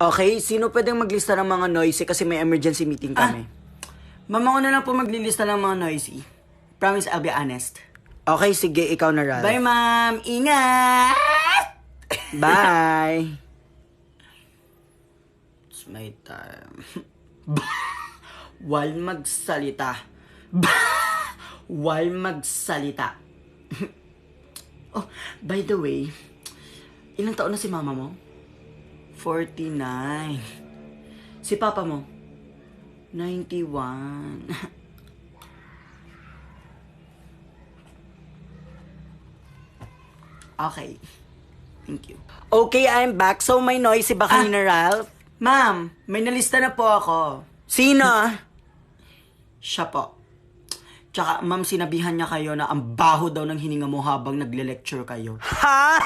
Okay, sino pwedeng maglista ng mga noisy kasi may emergency meeting kami? Mama ko na lang po maglilista ng mga noisy. Promise, I'll be honest. Okay, sige, ikaw na, Ralph. Bye, ma'am! Ingat! Bye! It's my time. Wal magsalita. Wal magsalita. Oh, by the way, ilang taon na si mama mo? 49. Si papa mo? 91. Okay. Thank you. Okay, I'm back. So, may noisy ba kanina, Ralph? Ma'am, may nalista na po ako. Sino? Siya po. Tsaka, ma'am, sinabihan niya kayo na ang baho daw ng hininga mo habang nagle-lecture kayo. Ha?